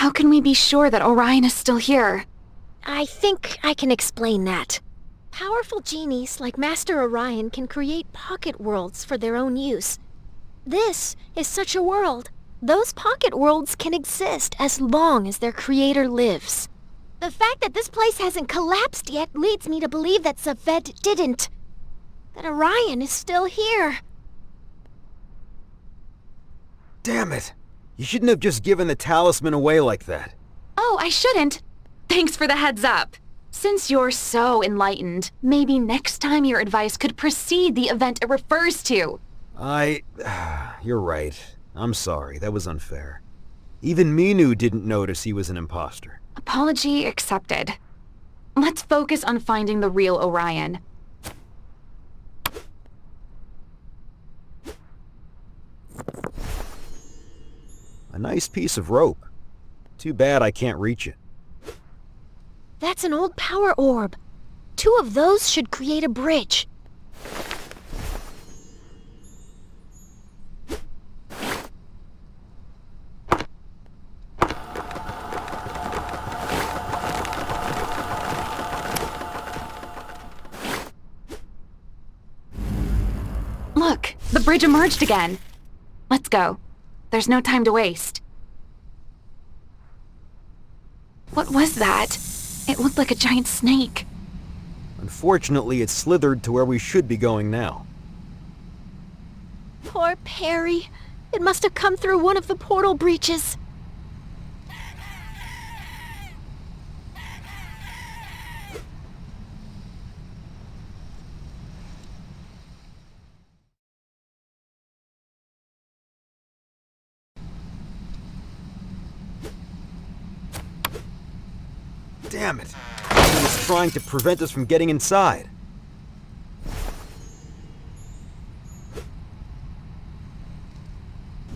How can we be sure that Orion is still here? I think I can explain that. Powerful genies like Master Orion can create pocket worlds for their own use. This is such a world. Those pocket worlds can exist as long as their creator lives. The fact that this place hasn't collapsed yet leads me to believe that Zayved didn't. That Orion is still here. Damn it! You shouldn't have just given the talisman away like that. Oh, I shouldn't. Thanks for the heads up. Since you're so enlightened, maybe next time your advice could precede the event it refers to. You're right. I'm sorry, that was unfair. Even Minu didn't notice he was an imposter. Apology accepted. Let's focus on finding the real Orion. A nice piece of rope. Too bad I can't reach it. That's an old power orb. 2 of those should create a bridge. Look, the bridge emerged again. Let's go. There's no time to waste. What was that? It looked like a giant snake. Unfortunately, it slithered to where we should be going now. Poor Perry. It must have come through one of the portal breaches. Damn it! He was trying to prevent us from getting inside.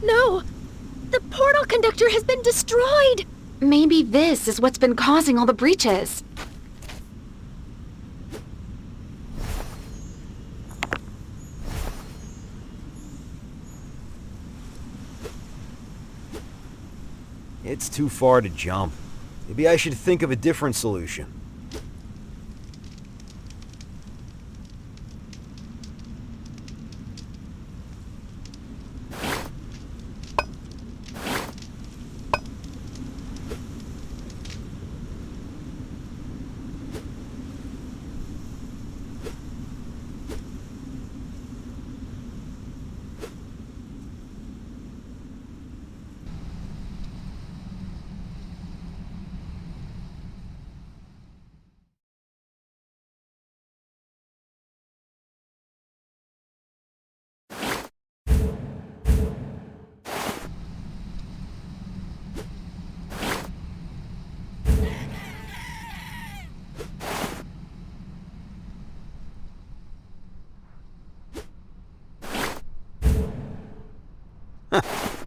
No! The portal conductor has been destroyed! Maybe this is what's been causing all the breaches. It's too far to jump. Maybe I should think of a different solution.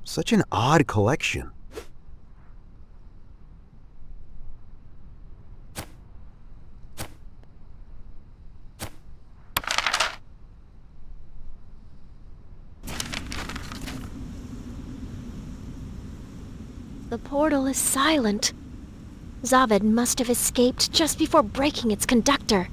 Such an odd collection. The portal is silent. Zayved must have escaped just before breaking its conductor.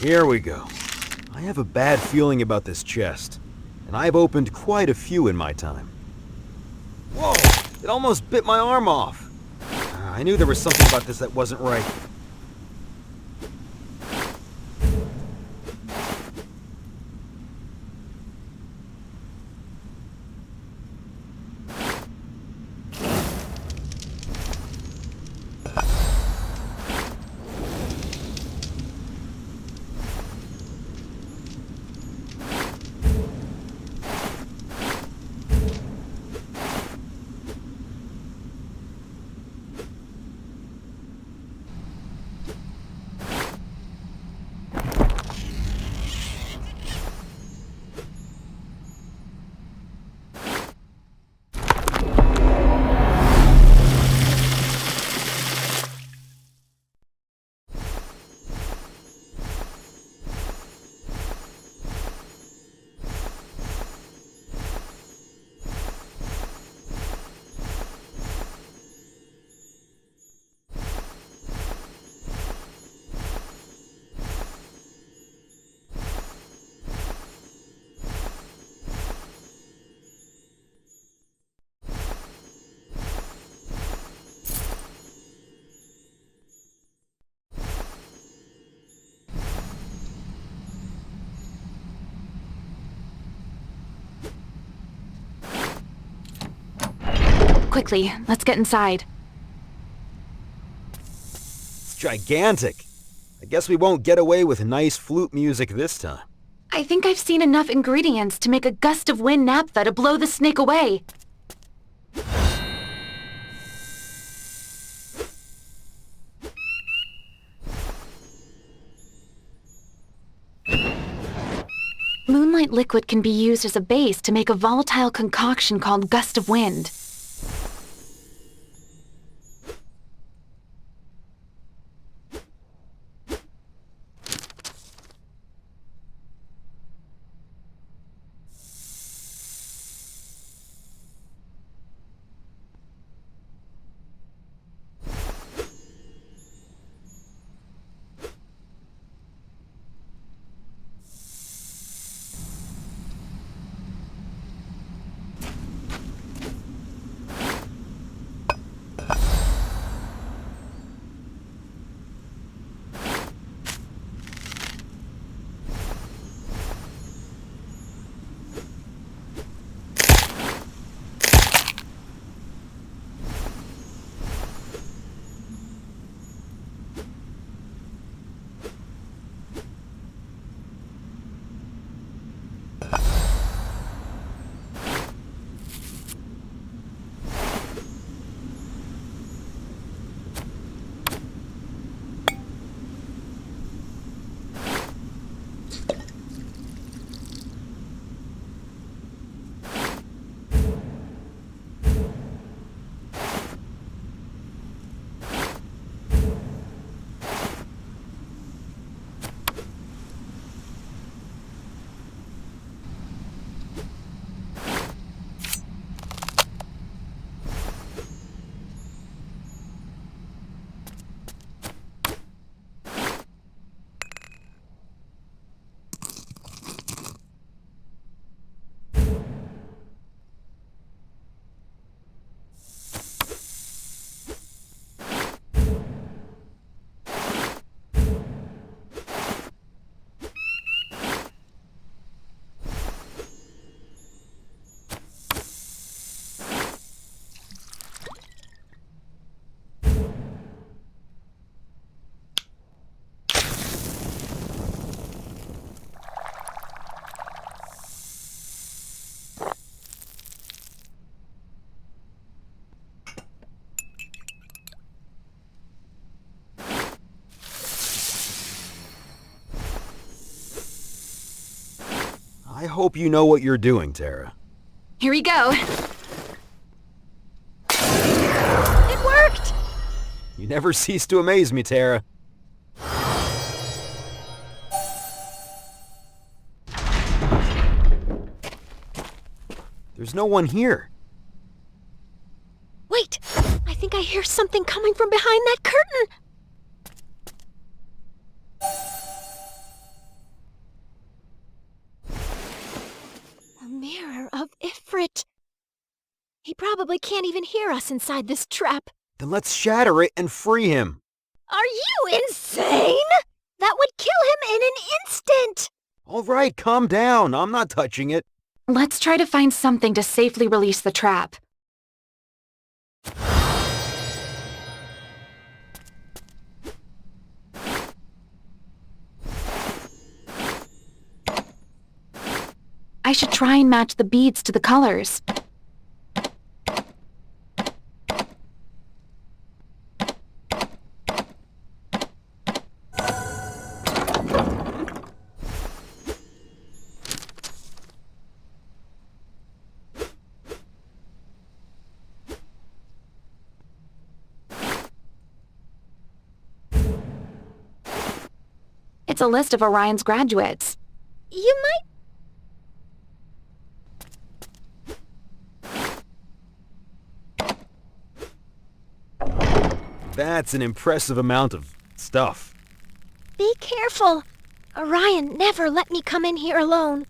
Here we go. I have a bad feeling about this chest, and I've opened quite a few in my time. Whoa! It almost bit my arm off. I knew there was something about this that wasn't right. quickly. Let's get inside. It's gigantic. I guess we won't get away with nice flute music this time. I think I've seen enough ingredients to make a gust of wind naphtha to blow the snake away. Moonlight liquid can be used as a base to make a volatile concoction called gust of wind. I hope you know what you're doing, Tara. Here we go. It worked! You never cease to amaze me, Tara. There's no one here. Wait! I think I hear something coming from behind that curtain! A mirror of Ifrit. He probably can't even hear us inside this trap. Then let's shatter it and free him. Are you insane? That would kill him in an instant! All right, calm down. I'm not touching it. Let's try to find something to safely release the trap. I should try and match the beads to the colors. It's a list of Orion's graduates. You might... That's an impressive amount of stuff. Be careful. Orion never let me come in here alone.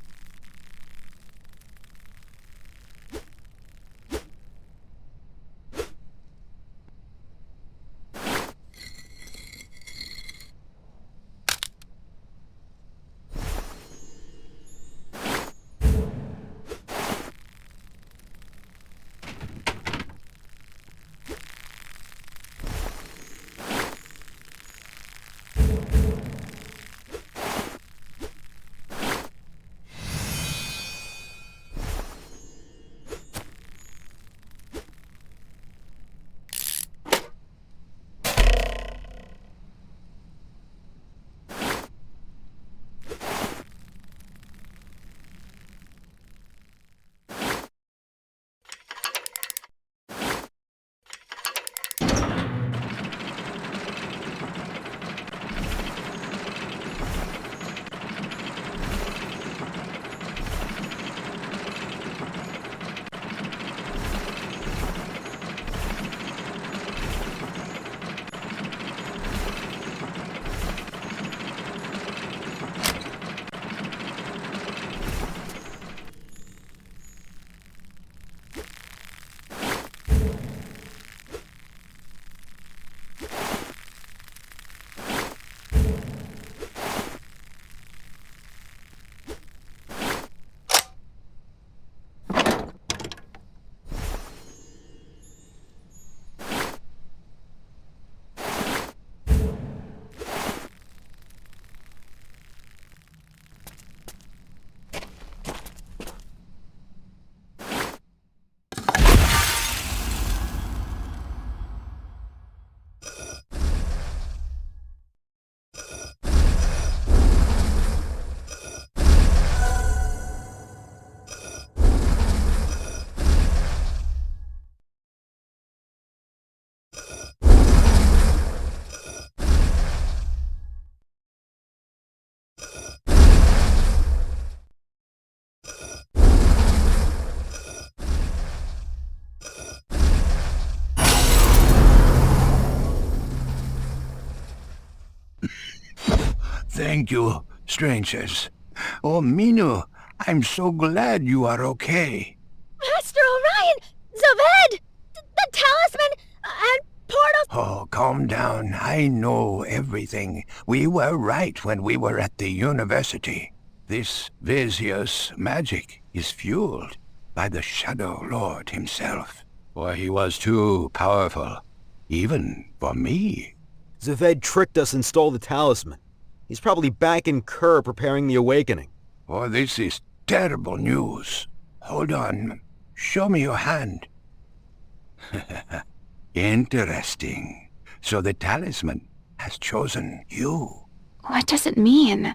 Thank you, strangers. Oh, Minu, I'm so glad you are okay. Master Orion! Zayved! The talisman! And portal... Oh, calm down. I know everything. We were right when we were at the university. This vizir's magic is fueled by the Shadow Lord himself. For he was too powerful, even for me. Zayved tricked us and stole the talisman. He's probably back in Kerr preparing the awakening. Oh, this is terrible news. Hold on. Show me your hand. Interesting. So the talisman has chosen you. What does it mean?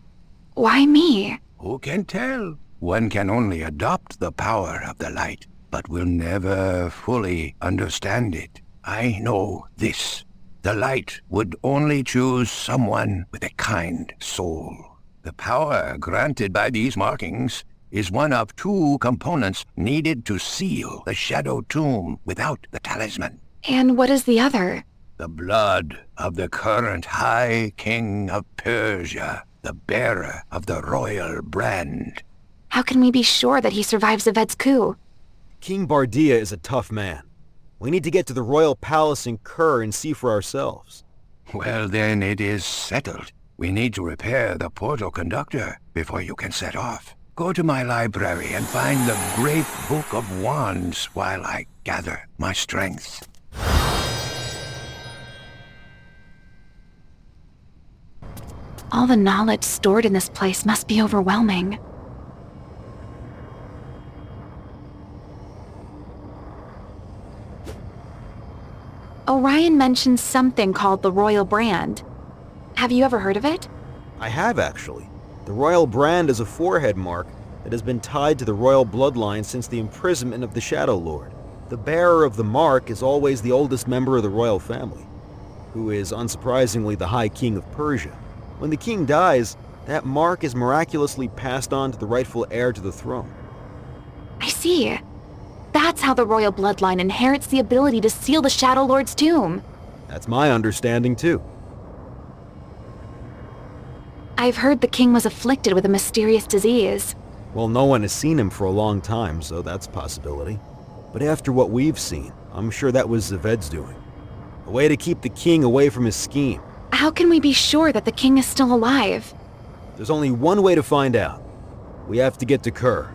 Why me? Who can tell? One can only adopt the power of the light, but will never fully understand it. I know this. The light would only choose someone with a kind soul. The power granted by these markings is one of two components needed to seal the Shadow Tomb without the talisman. And what is the other? The blood of the current High King of Persia, the bearer of the royal brand. How can we be sure that he survives Zayved's coup? King Bardea is a tough man. We need to get to the royal palace in Kerr and see for ourselves. Well, then it is settled. We need to repair the portal conductor before you can set off. Go to my library and find the great book of wands while I gather my strength. All the knowledge stored in this place must be overwhelming. Orion mentions something called the Royal Brand. Have you ever heard of it? I have, actually. The royal brand is a forehead mark that has been tied to the royal bloodline since the imprisonment of the Shadow Lord. The bearer of the mark is always the oldest member of the royal family, who is unsurprisingly the High King of Persia. When the king dies, that mark is miraculously passed on to the rightful heir to the throne. I see. That's how the royal bloodline inherits the ability to seal the Shadow Lord's tomb. That's my understanding, too. I've heard the king was afflicted with a mysterious disease. Well, no one has seen him for a long time, so that's a possibility. But after what we've seen, I'm sure that was Zayved's doing. A way to keep the king away from his scheme. How can we be sure that the king is still alive? There's only one way to find out. We have to get to Kerr.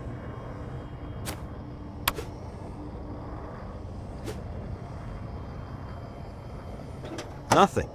Nothing.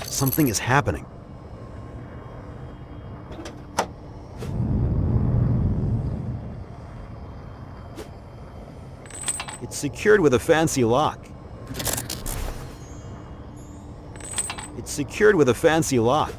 Something is happening. It's secured with a fancy lock. It's secured with a fancy lock.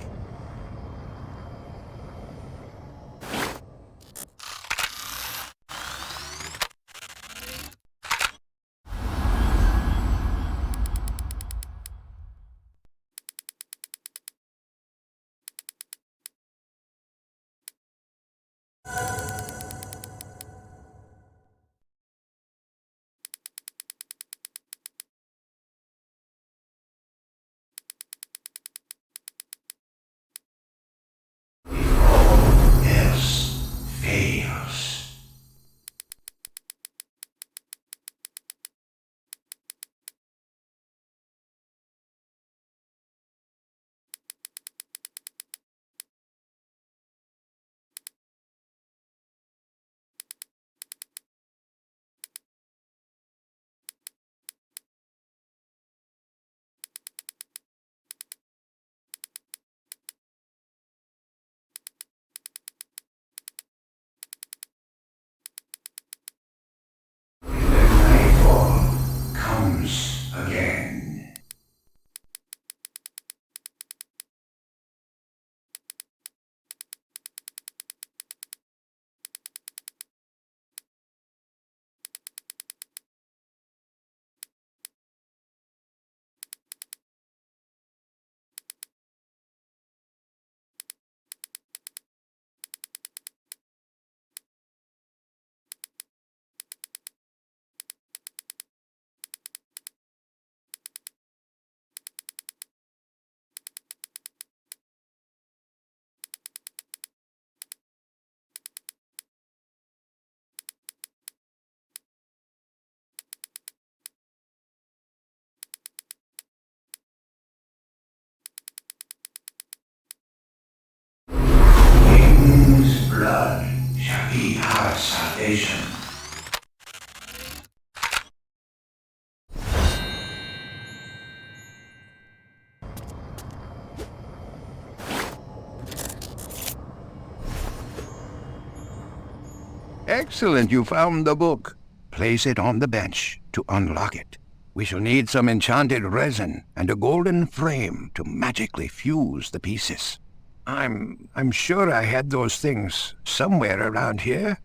Excellent, you found the book. Place it on the bench to unlock it. We shall need some enchanted resin and a golden frame to magically fuse the pieces. I'm sure I had those things somewhere around here.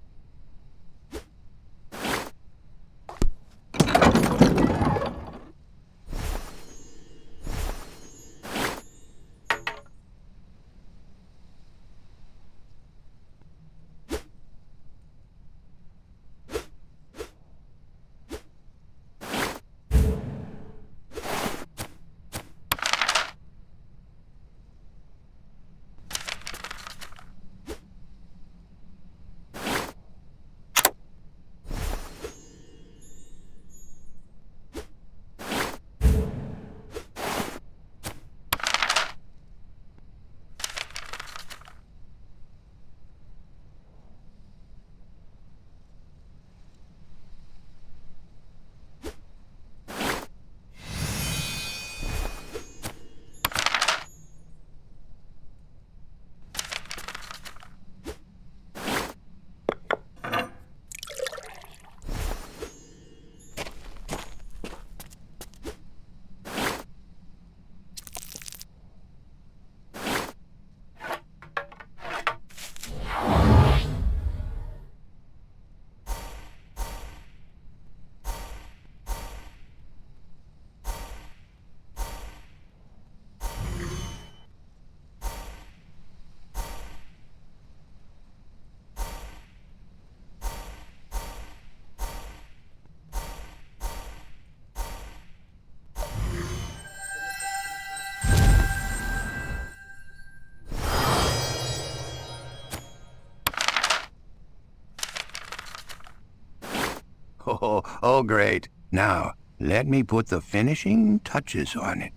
Oh, great. Now, let me put the finishing touches on it.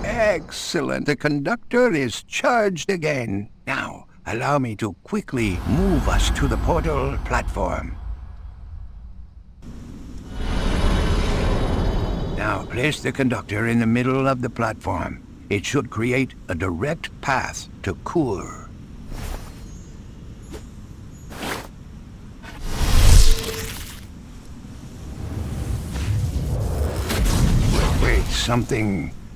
Excellent. The conductor is charged again. Now, allow me to quickly move us to the portal platform. Now, place the conductor in the middle of the platform. It should create a direct path to Kur.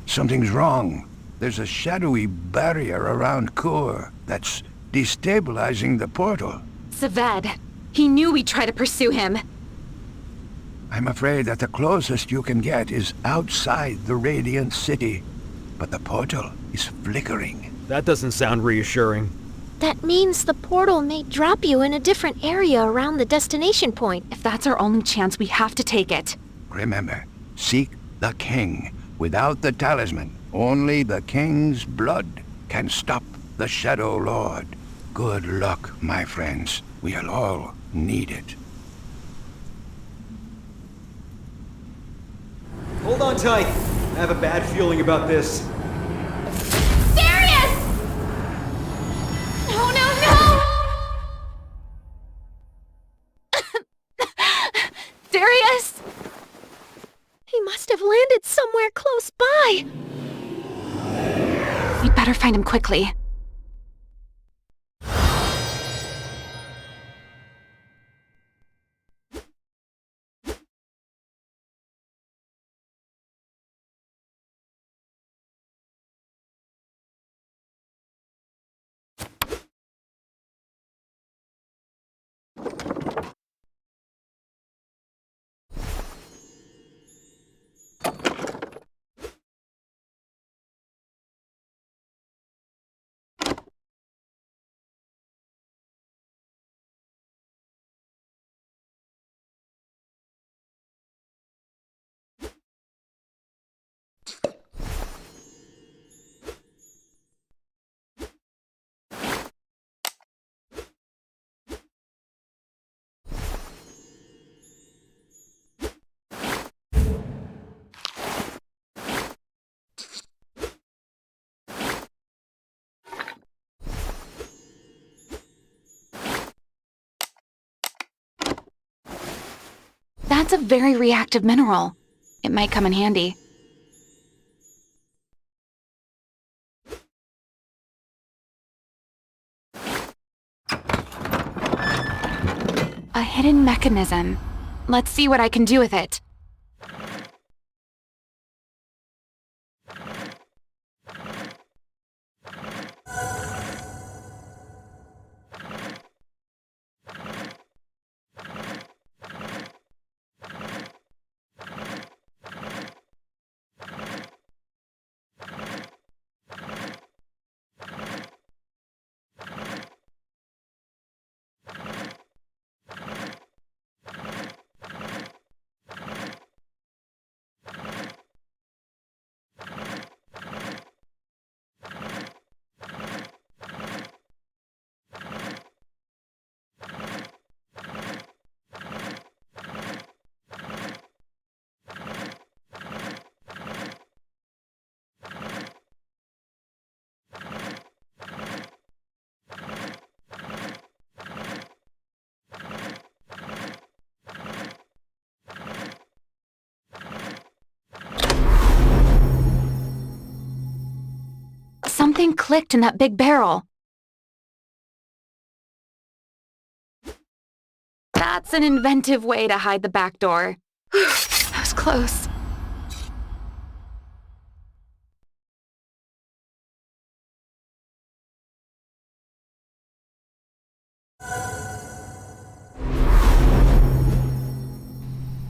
Something's wrong. There's a shadowy barrier around Kur that's destabilizing the portal. Zayved. He knew we'd try to pursue him. I'm afraid that the closest you can get is outside the Radiant City, but the portal is flickering. That doesn't sound reassuring. That means the portal may drop you in a different area around the destination point. If that's our only chance, we have to take it. Remember, seek the king. Without the talisman, only the king's blood can stop the Shadow Lord. Good luck, my friends. We'll all need it. Hold on tight. I have a bad feeling about this. Darius! No, no, no! Darius! He must have landed somewhere close by. We'd better find him quickly. That's a very reactive mineral. It might come in handy. mechanism. Let's see what I can do with it. Something clicked in that big barrel. That's an inventive way to hide the back door. That was close.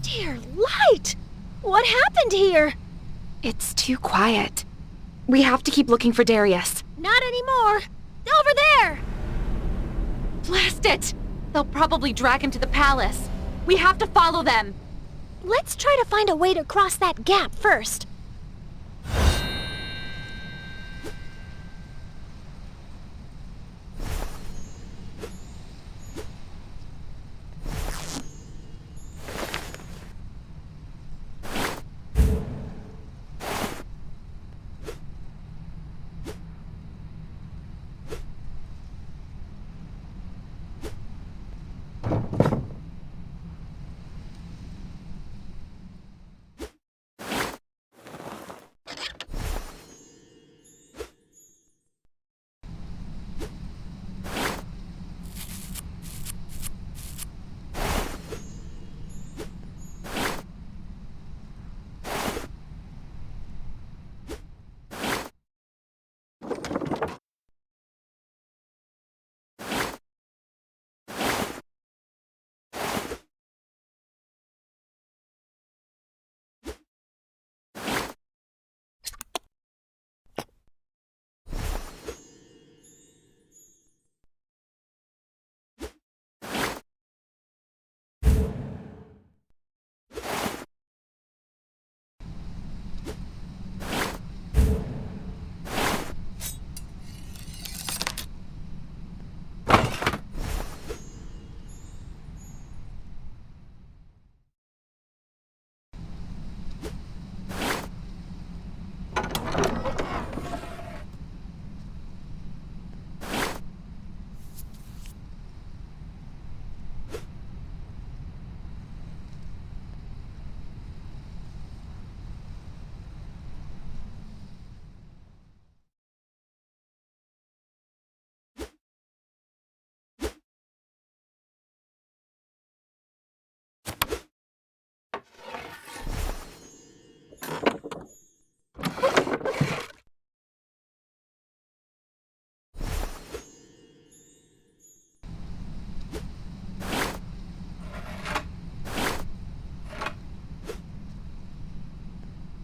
Dear light! What happened here? It's too quiet. We have to keep looking for Darius. Not anymore. Over there! Blast it! They'll probably drag him to the palace. We have to follow them. Let's try to find a way to cross that gap first.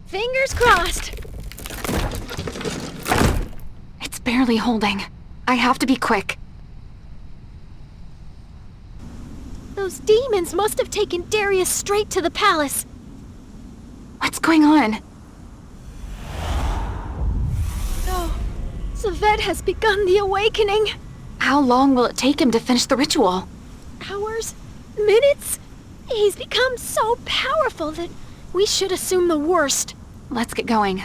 Fingers crossed. It's barely holding. I have to be quick. Those demons must have taken Darius straight to the palace. What's going on? No. Zayved has begun the awakening. How long will it take him to finish the ritual? Hours? Minutes? He's become so powerful that we should assume the worst. Let's get going.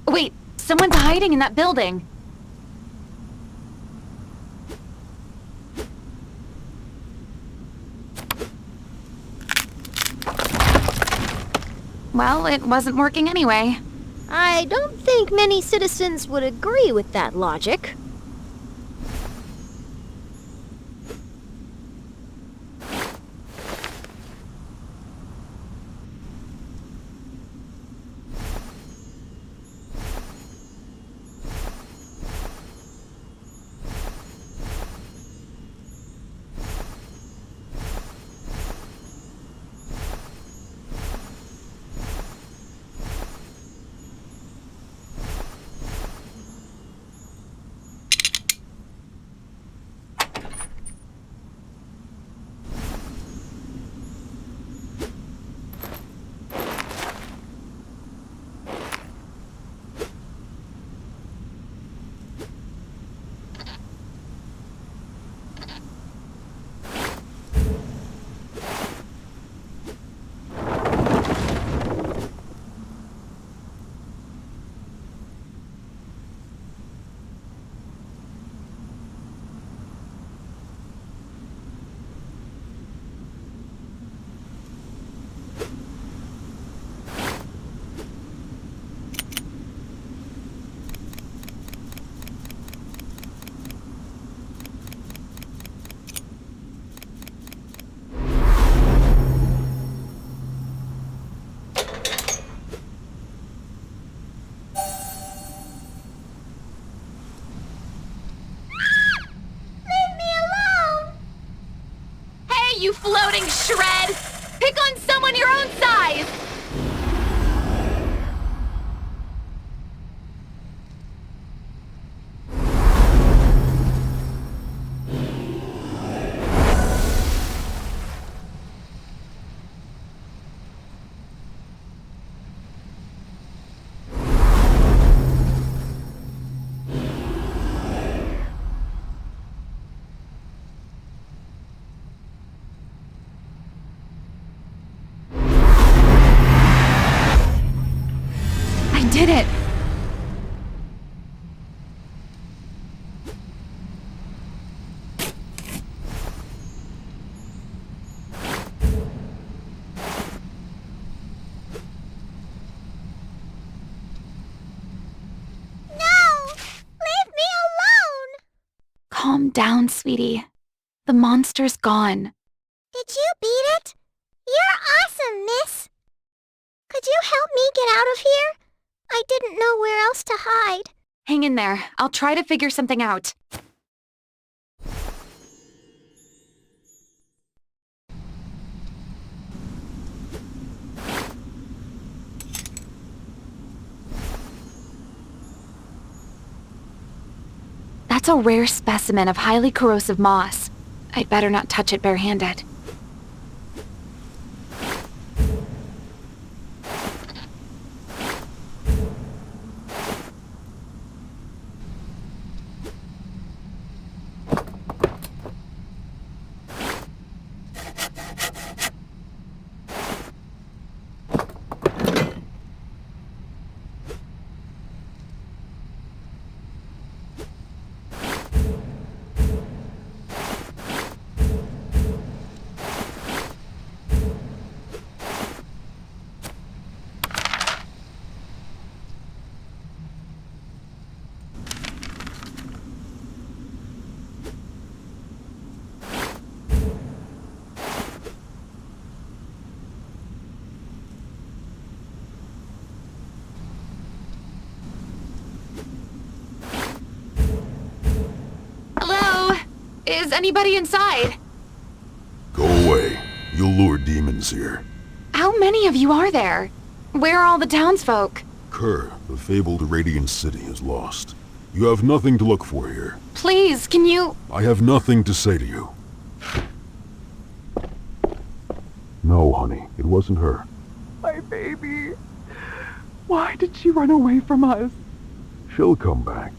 Wait, someone's hiding in that building. Well, it wasn't working anyway. I don't think many citizens would agree with that logic. floating shred! Pick on someone your own size! Did it! Calm down, sweetie. The monster's gone. Did you beat it? You're awesome, miss. Could you help me get out of here? I didn't know where else to hide. Hang in there. I'll try to figure something out. That's a rare specimen of highly corrosive moss. I'd better not touch it barehanded. Is anybody inside? Go away. You'll lure demons here. How many of you are there? Where are all the townsfolk? Kerr, the fabled Radiant City, is lost. You have nothing to look for here. Please, can you... I have nothing to say to you. No, honey, it wasn't her. My baby. Why did she run away from us? She'll come back.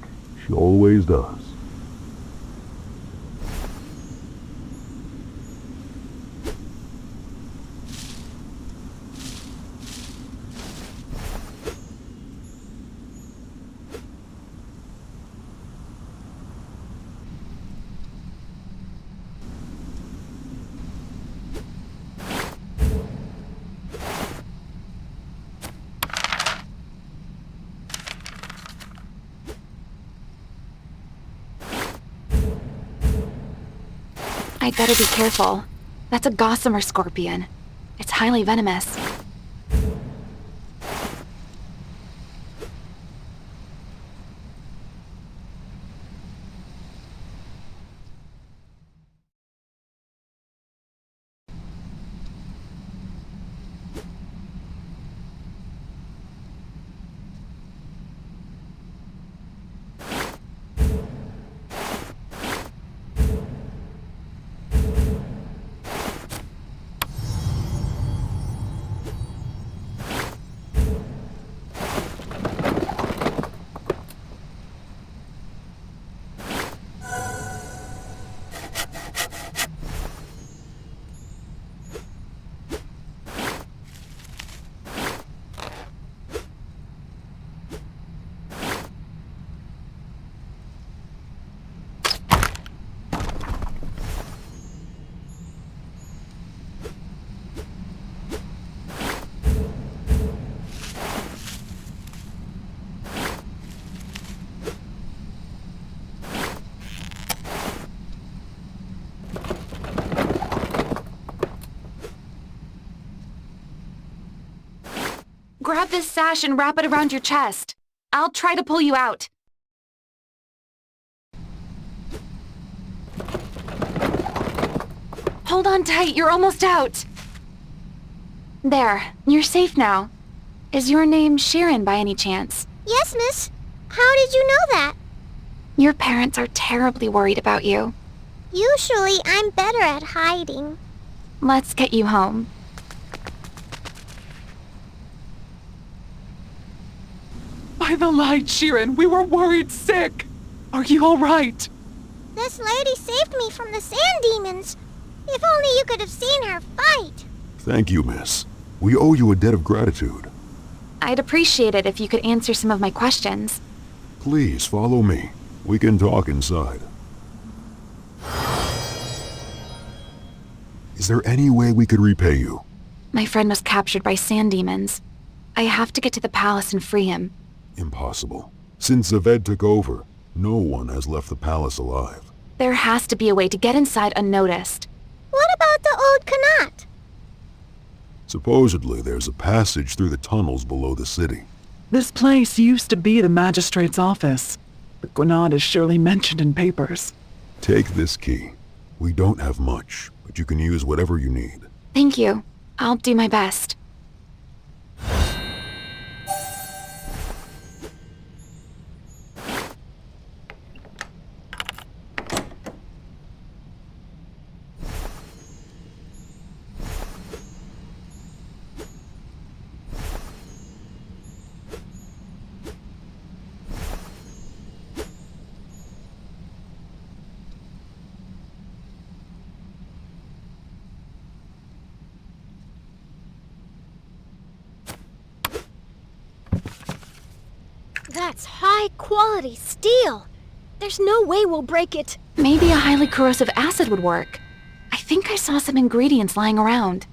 She always does. I'd better be careful. That's a gossamer scorpion. It's highly venomous. Grab this sash and wrap it around your chest. I'll try to pull you out. Hold on tight, you're almost out. There, you're safe now. Is your name Sharon by any chance? Yes, miss. How did you know that? Your parents are terribly worried about you. Usually, I'm better at hiding. Let's get you home. By the light, Sharon, we were worried sick. Are you all right? This lady saved me from the sand demons. If only you could have seen her fight. Thank you, miss. We owe you a debt of gratitude. I'd appreciate it if you could answer some of my questions. Please, follow me. We can talk inside. Is there any way we could repay you? My friend was captured by sand demons. I have to get to the palace and free him. Impossible. Since Zayved took over, no one has left the palace alive. There has to be a way to get inside unnoticed. What about the old Qanat? Supposedly, there's a passage through the tunnels below the city. This place used to be the magistrate's office. The Granad is surely mentioned in papers. Take this key. We don't have much, but you can use whatever you need. Thank you. I'll do my best. That's high-quality steel. There's no way we'll break it. Maybe a highly corrosive acid would work. I think I saw some ingredients lying around.